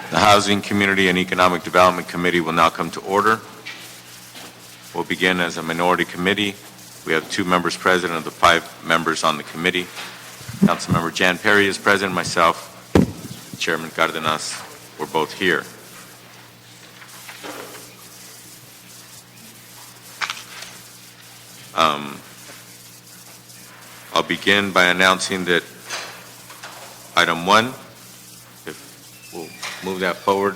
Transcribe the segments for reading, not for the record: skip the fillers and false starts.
The Housing, Community, and Economic Development Committee will now come to order. We'll begin as a minority committee. We have 2 members present of the 5 members on the committee. Councilmember Jan Perry is present, myself, Chairman Cardenas, we're both here. I'll begin by announcing that item 1, if we'll move that forward.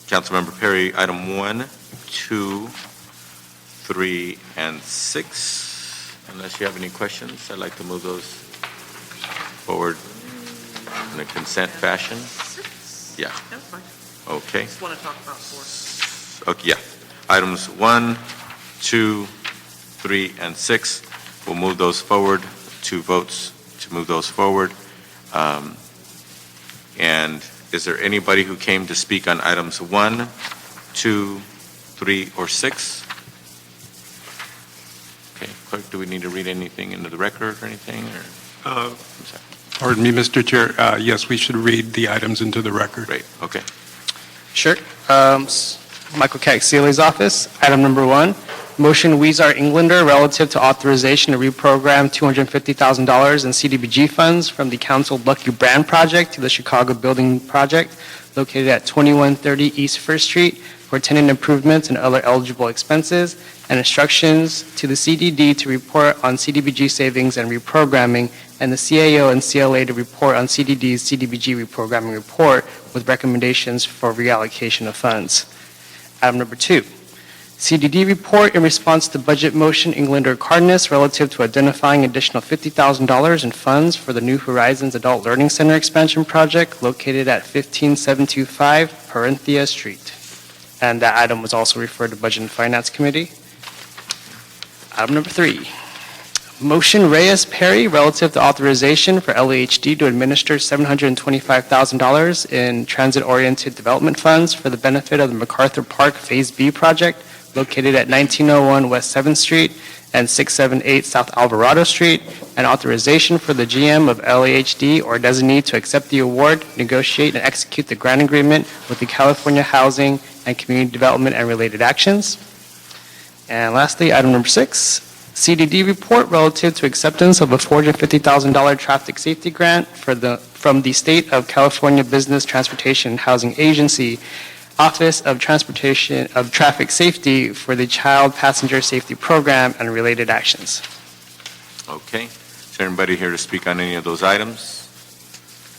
Councilmember Perry, item 1, 2, 3, and 6. Unless you have any questions, I'd like to move those forward in a consent fashion. 6? Yeah. That's fine. Okay. Just want to talk about 4. Okay, yeah. Items 1, 2, 3, and 6. We'll move those forward. 2 votes to move those forward. And is there anybody who came to speak on items 1, 2, 3, or 6? Okay, clerk, do we need to read anything into the record or anything? Or? Pardon me, Mr. Chair. Yes, we should read the items into the record. Great, okay. Sure. Michael Caxieli's office. Item number 1, motion Weezer Englander relative to authorization to reprogram $250,000 in CDBG funds from the Council Lucky Brand Project to the Chicago Building Project located at 2130 East First Street for tenant improvements and other eligible expenses, and instructions to the CDD to report on CDBG savings and reprogramming, and the CAO and CLA to report on CDD's CDBG reprogramming report with recommendations for reallocation of funds. Item number 2, CDD report in response to budget motion Englander Cardenas relative to identifying additional $50,000 in funds for the New Horizons Adult Learning Center expansion project located at 15725 Parenthia Street. And that item was also referred to Budget and Finance Committee. Item number 3, motion Reyes Perry relative to authorization for LAHD to administer $725,000 in transit-oriented development funds for the benefit of the MacArthur Park Phase B project located at 1901 West 7th Street and 678 South Alvarado Street, and authorization for the GM of LAHD or designee to accept the award, negotiate, and execute the grant agreement with the California Housing and Community Development and related actions. And lastly, item number 6, CDD report relative to acceptance of a $450,000 traffic safety grant from the State of California Business Transportation and Housing Agency, Office of Transportation of Traffic Safety for the Child Passenger Safety Program and related actions. Okay. Is there anybody here to speak on any of those items?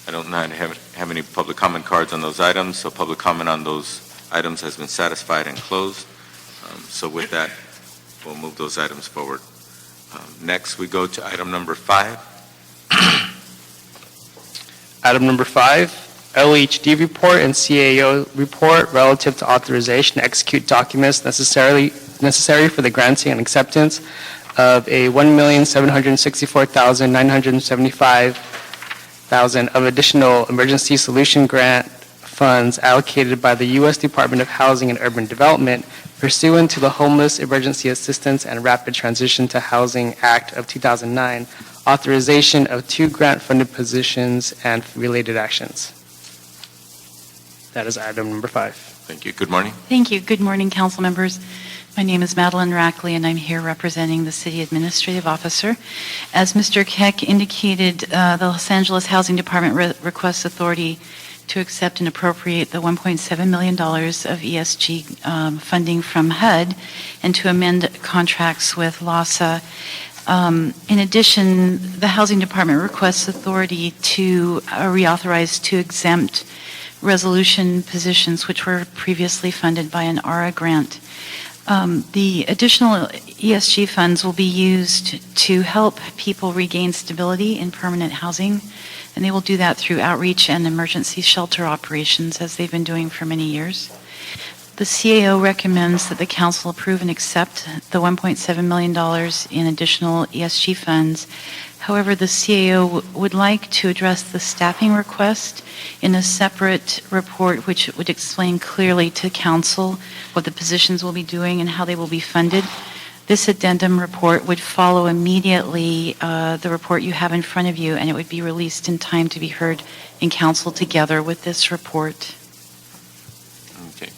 I don't know, I have any public comment cards on those items, so public comment on those items has been satisfied and closed. So with that, we'll move those items forward. Next, we go to item number 5. Item number 5, LHD report and CAO report relative to authorization to execute documents necessary for the granting and acceptance of a $1,764,975 of additional emergency solution grant funds allocated by the U.S. Department of Housing and Urban Development pursuant to the Homeless Emergency Assistance and Rapid Transition to Housing Act of 2009, authorization of 2 grant-funded positions and related actions. That is item number 5. Thank you. Good morning. Thank you. Good morning, council members. My name is Madeline Rackley, and I'm here representing the City Administrative Officer. As Mr. Keck indicated, the Los Angeles Housing Department requests authority to accept and appropriate the $1.7 million of ESG funding from HUD and to amend contracts with LASA. In addition, the Housing Department requests authority to reauthorize 2 exempt resolution positions which were previously funded by an ARA grant. The additional ESG funds will be used to help people regain stability in permanent housing, and they will do that through outreach and emergency shelter operations as they've been doing for many years. The CAO recommends that the council approve and accept the $1.7 million in additional ESG funds. However, the CAO would like to address the staffing request in a separate report, which would explain clearly to council what the positions will be doing and how they will be funded. This addendum report would follow immediately the report you have in front of you, and it would be released in time to be heard in council together with this report. Okay.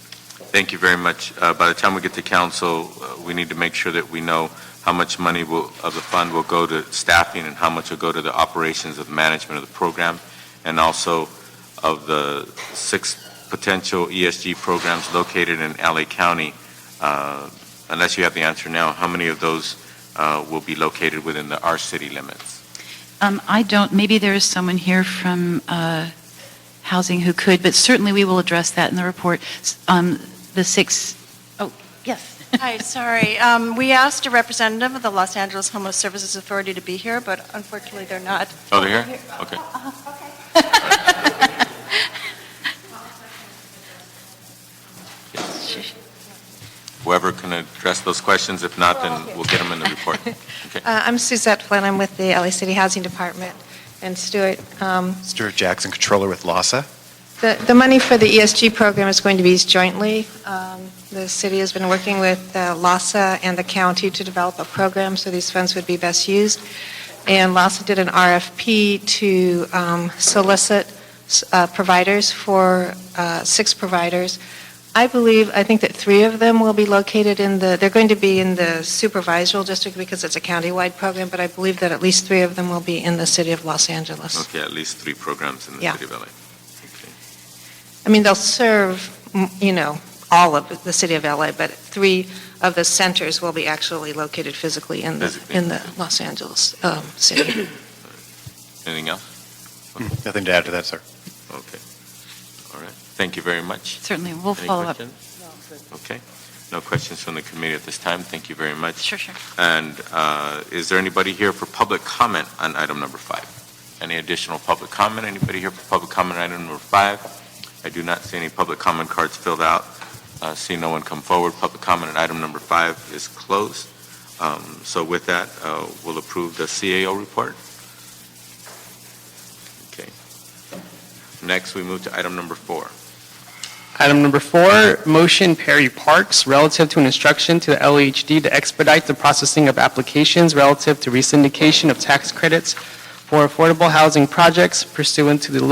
Thank you very much. By the time we get to council, we need to make sure that we know how much money of the fund will go to staffing and how much will go to the operations of the management of the program, and also of the 6 potential ESG programs located in LA County. Unless you have the answer now, how many of those will be located within our city limits? I don't, maybe there is someone here from housing who could, but certainly we will address that in the report. The 6, oh, yes. Hi, sorry. We asked a representative of the Los Angeles Homeless Services Authority to be here, but unfortunately they're not. Oh, they're here? Okay. Whoever can address those questions. If not, then we'll get them in the report. Okay. I'm Suzette Flynn. I'm with the LA City Housing Department. And Stuart, Stuart Jackson, controller with LASA. the money for the ESG program is going to be used jointly. The city has been working with LASA and the county to develop a program, so these funds would be best used. And LASA did an RFP to solicit providers for 6 providers. I think that 3 of them will be located they're going to be in the supervisory district because it's a countywide program, but I believe that at least 3 of them will be in the city of Los Angeles. Okay, at least 3 programs in the Yeah. city of LA. Okay. I mean, they'll serve, all of the city of LA, but 3 of the centers will be actually located physically in the Los Angeles city. Anything else? Nothing to add to that, sir. Okay. All right. Thank you very much. Certainly, we'll Any follow up. questions? Okay. No questions from the committee at this time. Thank you very much. Sure, sure. And is there anybody here for public comment on item number 5? Any additional public comment? Anybody here for public comment on item number 5? I do not see any public comment cards filled out. See no one come forward. Public comment on item number 5 is closed. So with that, we'll approve the CAO report. Okay. Next, we move to item number 4. Item number 4, motion Perry Parks relative to an instruction to the LEHD to expedite the processing of applications relative to resyndication of tax credits for affordable housing projects pursuant to the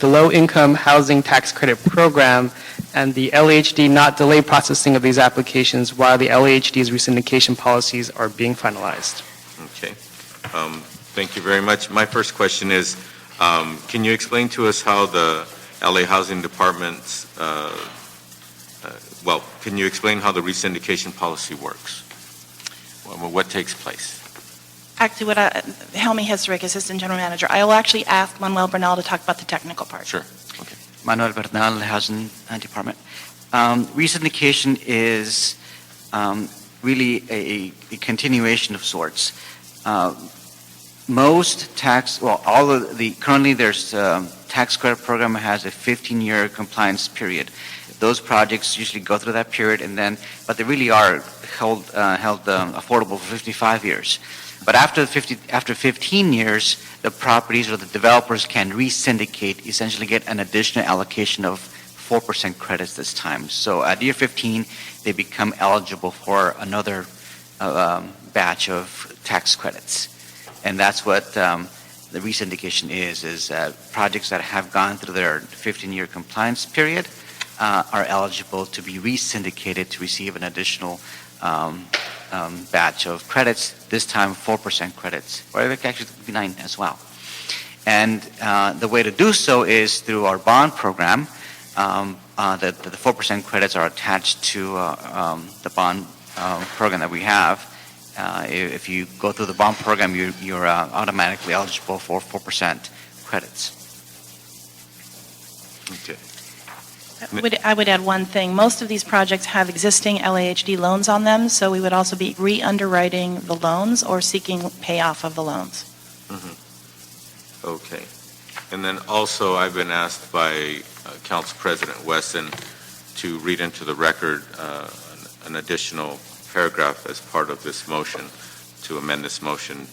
low-income housing tax credit program, and the LEHD not delay processing of these applications while the LEHD's resyndication policies are being finalized. Okay. Thank you very much. My first question is, can you explain to us how the LA Housing Department's, can you explain how the resyndication policy works? What takes place? Actually, Helmi Hesrick, Assistant General Manager. I will actually ask Manuel Bernal to talk about the technical part. Sure. Okay. Manuel Bernal, Housing Department. Resyndication is really a continuation of sorts. Currently there's tax credit program has a 15-year compliance period. Those projects usually go through that period, but they really are held affordable for 55 years. But after 15 years, the properties or the developers can resyndicate, essentially get an additional allocation of 4% credits this time. So at year 15, they become eligible for another batch of tax credits. And that's what the resyndication is projects that have gone through their 15-year compliance period are eligible to be resyndicated to receive an additional batch of credits, this time 4% credits, or it could actually be 9 as well. And the way to do so is through our bond program. The 4% credits are attached to the bond program that we have. If you go through the bond program, you're automatically eligible for 4% credits. Okay. I would add one thing. Most of these projects have existing LAHD loans on them, so we would also be re-underwriting the loans or seeking payoff of the loans. Mm-hmm. Okay. And then also, I've been asked by Council President Wesson to read into the record an additional paragraph as part of this motion to amend this motion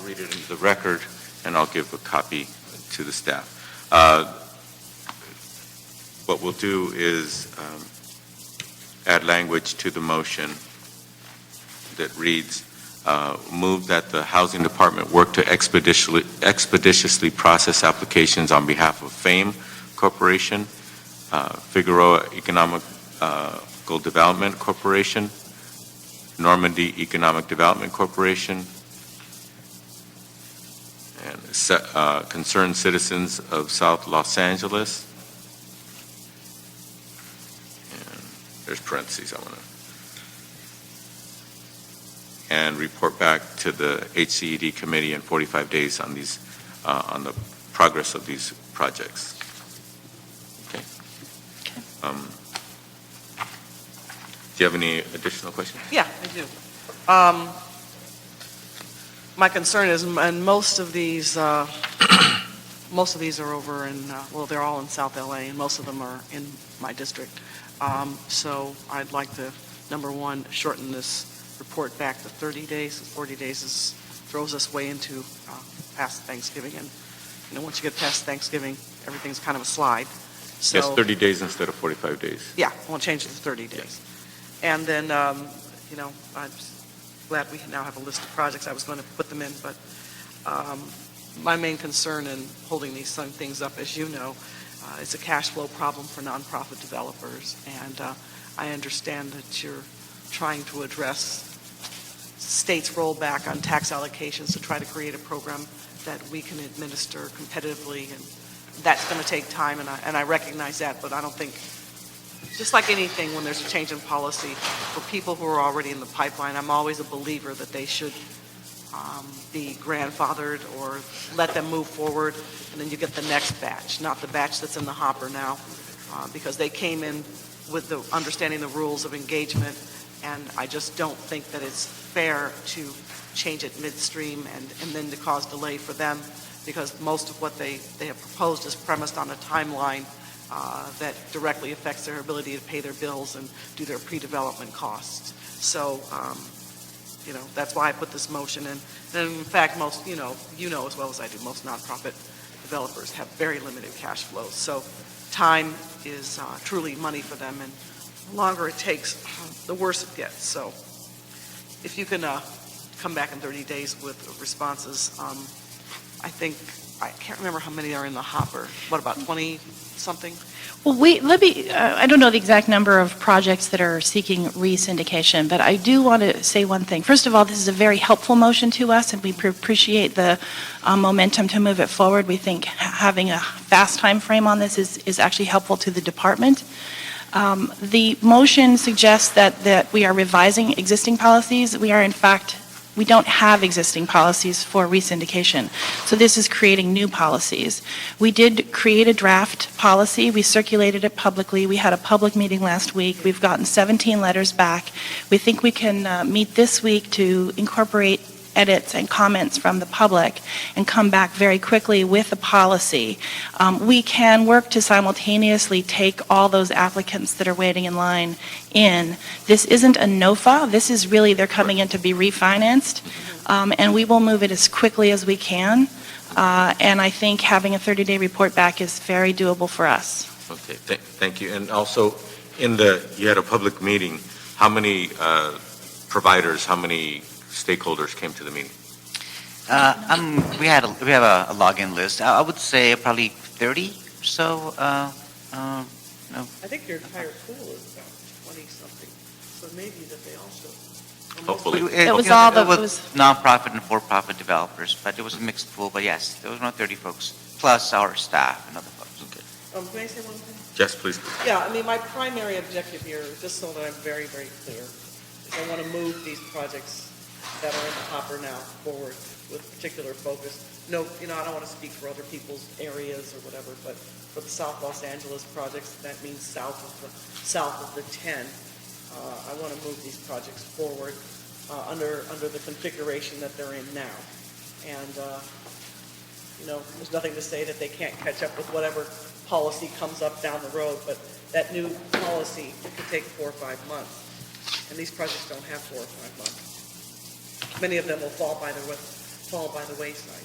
read it into the record, and I'll give a copy to the staff. What we'll do is add language to the motion that reads, move that the Housing Department work to expeditiously process applications on behalf of FAME Corporation, Figueroa Economical Development Corporation, Normandy Economic Development Corporation, and concerned citizens of South Los Angeles. And there's parentheses, I want to. And report back to the HCED committee in 45 days on these, on the progress of these projects. Okay. Do you have any additional questions? Yeah, I do. My concern is, and most of these are over in, well, they're all in South LA, and most of them are in my district. So I'd like to, number one, shorten this report back to 30 days. 40 days throws us way into past Thanksgiving, and once you get past Thanksgiving, everything's kind of a slide. So, Yes, 30 days instead of 45 days. yeah, we'll change it to 30 days. Yes. And then, I'm glad we now have a list of projects. I was going to put them in, but my main concern in holding these things up, as you know, is a cash flow problem for nonprofit developers. And I understand that you're trying to address states' rollback on tax allocations to try to create a program that we can administer competitively, and that's going to take time, and I recognize that, but I don't think, just like anything, when there's a change in policy, for people who are already in the pipeline, I'm always a believer that they should be grandfathered or let them move forward, and then you get the next batch, not the batch that's in the hopper now, because they came in with the understanding the rules of engagement, and I just don't think that it's fair to change it midstream and then to cause delay for them, because most of what they have proposed is premised on a timeline that directly affects their ability to pay their bills and do their pre-development costs. So, that's why I put this motion in. And in fact, most, you know as well as I do, most nonprofit developers have very limited cash flows. So time is truly money for them, and the longer it takes, the worse it gets. So if you can come back in 30 days with responses, I can't remember how many are in the hopper. What, about 20-something? Well, I don't know the exact number of projects that are seeking re-syndication, but I do want to say one thing. First of all, this is a very helpful motion to us, and we appreciate the momentum to move it forward. We think having a fast time frame on this is actually helpful to the department. The motion suggests that we are revising existing policies. We don't have existing policies for re-syndication, so this is creating new policies. We did create a draft policy. We circulated it publicly. We had a public meeting last week. We've gotten 17 letters back. We think we can meet this week to incorporate edits and comments from the public and come back very quickly with a policy. We can work to simultaneously take all those applicants that are waiting in line in. This isn't a NOFA. This is really, they're coming in to be refinanced, and we will move it as quickly as we can. And I think having a 30-day report back is very doable for us. Okay, thank you. And also, you had a public meeting. How many stakeholders came to the meeting? We have a login list. I would say probably 30 or so. I think your entire pool is about 20-something, so maybe that they also... Hopefully. It was all the- It was nonprofit and for-profit developers, but it was a mixed pool. But yes, there was around 30 folks, plus our staff and other folks. Okay. Can I say one thing? Yes, please. Yeah, my primary objective here, just so that I'm very, very clear, is I want to move these projects that are in the hopper now forward with particular focus. No, I don't want to speak for other people's areas or whatever, but for the South Los Angeles projects, that means south of the 10. I want to move these projects forward under the configuration that they're in now. And, there's nothing to say that they can't catch up with whatever policy comes up down the road, but that new policy could take 4 or 5 months. And these projects don't have 4 or 5 months. Many of them will fall by the fall by the wayside.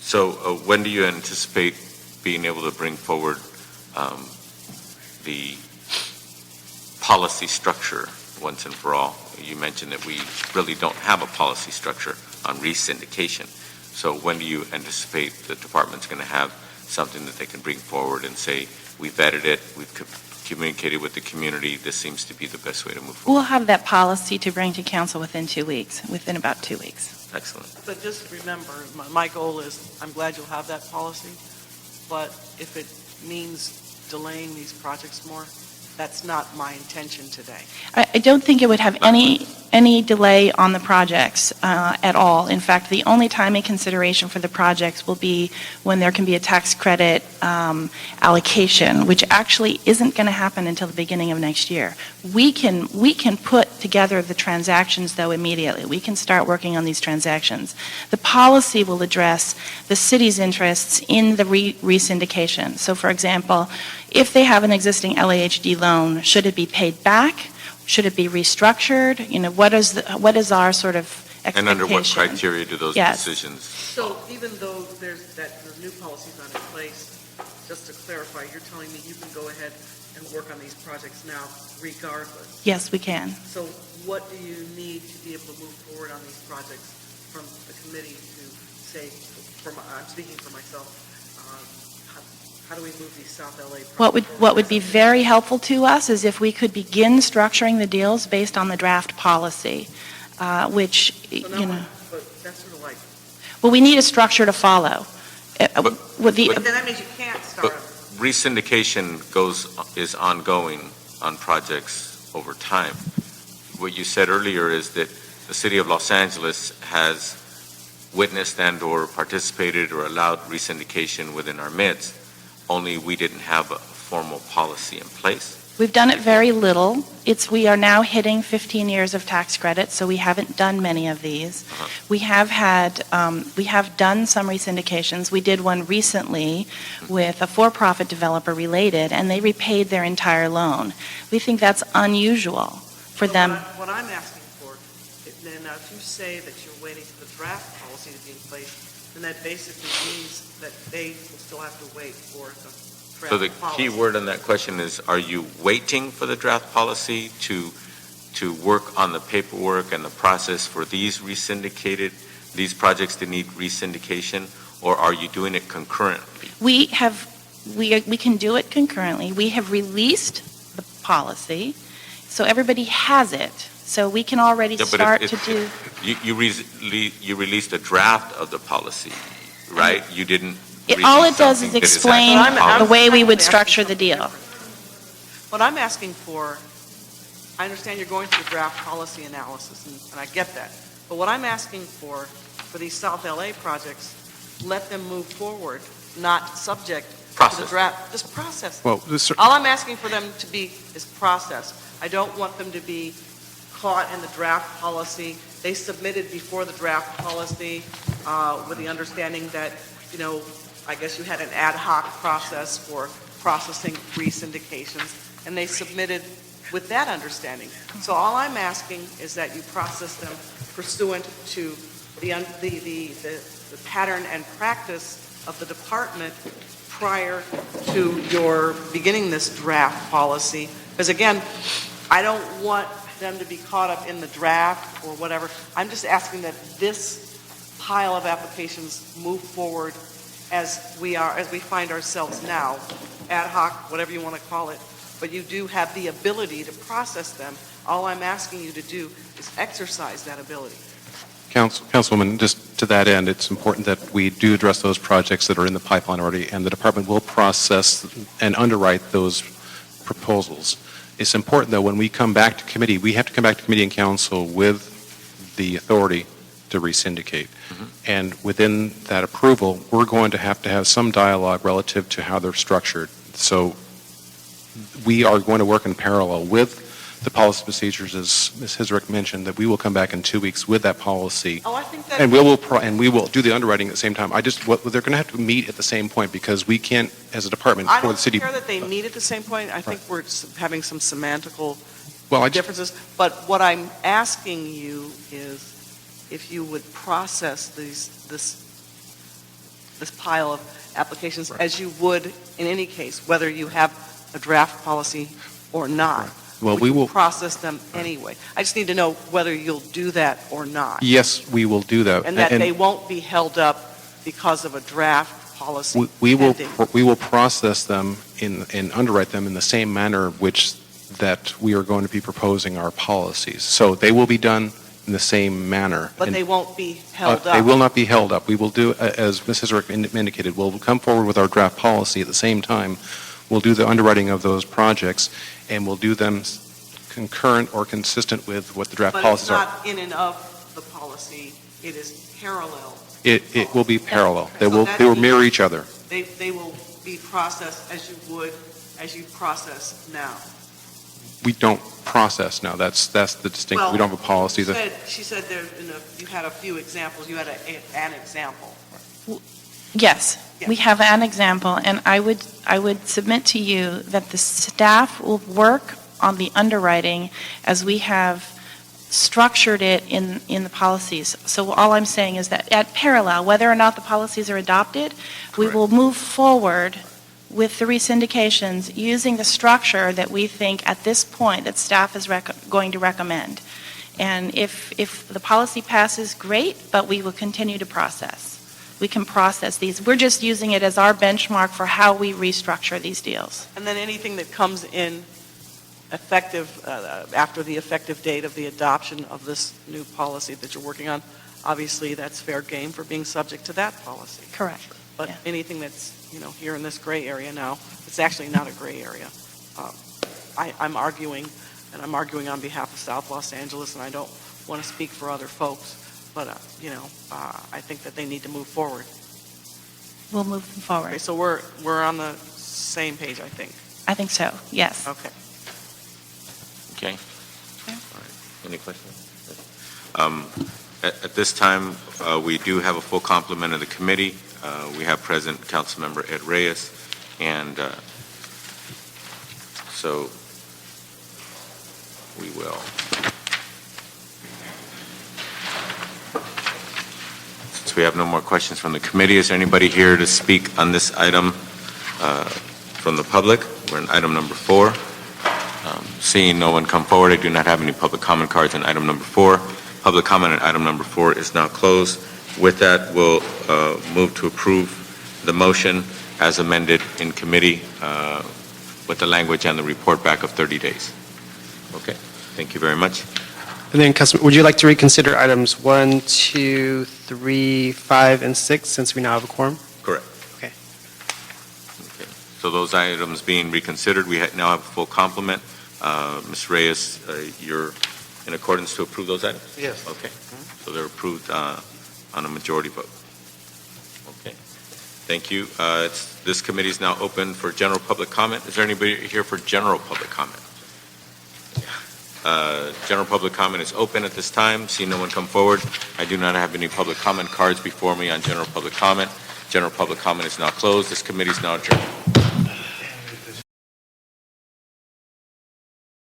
So when do you anticipate being able to bring forward the policy structure once and for all? You mentioned that we really don't have a policy structure on re-syndication. So when do you anticipate the department's going to have something that they can bring forward and say, we vetted it, we've communicated with the community, this seems to be the best way to move forward? We'll have that policy to bring to council within 2 weeks, within about 2 weeks. Excellent. But just remember, my goal is, I'm glad you'll have that policy, but if it means delaying these projects more, that's not my intention today. I don't think it would have any delay on the projects at all. In fact, the only timing consideration for the projects will be when there can be a tax credit allocation, which actually isn't going to happen until the beginning of next year. We can put together the transactions, though, immediately. We can start working on these transactions. The policy will address the city's interests in the re-syndication. So, for example, if they have an existing LAHD loan, should it be paid back? Should it be restructured? You know, what is our sort of expectation? And under what criteria do those Yes. decisions? So even though the new policy's not in place, just to clarify, you're telling me you can go ahead and work on these projects now regardless? Yes, we can. So what do you need to be able to move forward on these projects from the committee to say, I'm speaking for myself, how do we move these South LA projects forward? What would be very helpful to us is if we could begin structuring the deals based on the draft policy, which, So now you know, But that's sort of like, well, we need a structure to follow. With the, but then that means you can't start. But re-syndication is ongoing on projects over time. What you said earlier is that the city of Los Angeles has witnessed and/or participated or allowed re-syndication within our midst, only we didn't have a formal policy in place. We've done it very little. We are now hitting 15 years of tax credit, so we haven't done many of these. Uh-huh. We have done some re-syndications. We did one recently with a for-profit developer related, and they repaid their entire loan. We think that's unusual for So them. What I'm asking for, now if you say that you're waiting for the draft policy to be in place, then that basically means that they will still have to wait for the draft So the policy. key word on that question is, are you waiting for the draft policy to work on the paperwork and the process for these projects to need re-syndication, or are you doing it concurrently? We can do it concurrently. We have released the policy, so everybody has it. So we can already Yeah, but start to do. You released a draft of the policy, right? You didn't All it release does something is that explain actually I'm the way we would asking structure the something deal. different. What I'm asking for, I understand you're going through the draft policy analysis, and I get that. But what I'm asking for these South LA projects, let them move forward, not subject to the Process. draft. Just process. Well, All I'm asking for them to be is process. I don't want them to be caught in the draft policy. They submitted before the draft policy with the understanding that, you know, I guess you had an ad hoc process for processing re-syndications, and they submitted with that understanding. So all I'm asking is that you process them pursuant to the pattern and practice of the department prior to your beginning this draft policy. Because again, I don't want them to be caught up in the draft or whatever. I'm just asking that this pile of applications move forward as we find ourselves now, ad hoc, whatever you want to call it. But you do have the ability to process them. All I'm asking you to do is exercise that ability. Councilwoman, just to that end, it's important that we do address those projects that are in the pipeline already, and the department will process and underwrite those proposals. It's important, though, when we come back to committee, we have to come back to committee and council with the authority to re-syndicate. Mm-hmm. And within that approval, we're going to have some dialogue relative to how they're structured. So we are going to work in parallel with the policy procedures, as Ms. Hisrick mentioned, that we will come back in 2 weeks with that policy. Oh, I think that... And we will do the underwriting at the same time. They're going to have to meet at the same point, because we can't, as a department, I for the don't city. care that they meet at the same point. I think we're having some semantical Well, I differences. But what I'm asking you is if you would process this pile of applications as you would in any case, whether you have a draft policy or not. Well, Would we you will, process them anyway. I just need to know whether you'll do that or not. yes, we will do that. And that they won't be held up because of a draft policy We pending. will process them and underwrite them in the same manner that we are going to be proposing our policies. So they will be done in the same manner. But And, they won't be held up. They will not be held up. We will do, as Mrs. Rick indicated, we'll come forward with our draft policy at the same time. We'll do the underwriting of those projects, and we'll do them concurrent or consistent with what the draft But it's policies are. not in and of the policy, it is parallel. It will be parallel. Okay. They So will that they will means mirror each other. They will be processed as you process now. We don't process now. That's the distinction. We don't have a policy. She said you had a few examples, you had an example. Yes, Yeah. we have an example, and I would submit to you that the staff will work on the underwriting as we have structured it in the policies. So all I'm saying is that at parallel, whether or not the policies are adopted, we will move forward with the resyndications using the structure that we think at this point that staff is going to recommend. And if the policy passes, great, but we will continue to process. We can process these. We're just using it as our benchmark for how we restructure these deals. And then anything that comes in effective, after the effective date of the adoption of this new policy that you're working on, obviously that's fair game for being subject to that policy. Correct. But Yeah. anything that's, here in this gray area now, it's actually not a gray area. I'm arguing, and I'm arguing on behalf of South Los Angeles, and I don't want to speak for other folks, but, I think that they need to move forward. We'll move them Okay, forward. so we're on the same page, I think. I think so, yes. Okay. Okay. All right. Any questions? At this time, we do have a full complement of the committee. We have present Councilmember Ed Reyes, and so we will. Since we have no more questions from the committee, is there anybody here to speak on this item from the public? We're in item number 4. Seeing no one come forward, I do not have any public comment cards on item number 4. Public comment on item number 4 is now closed. With that, we'll move to approve the motion as amended in committee with the language and the report back of 30 days. Okay, thank you very much. And then, would you like to reconsider items 1, 2, 3, 5, and 6, since we now have a quorum? Correct. Okay. Okay. So those items being reconsidered, we now have a full complement. Ms. Reyes, you're in accordance to approve those items? Yes. Okay, so they're approved on a majority vote. Okay, thank you. This committee is now open for general public comment. Is there anybody here for general public comment? General public comment is open at this time. See no one come forward. I do not have any public comment cards before me on general public comment. General public comment is now closed. This committee is now adjourned.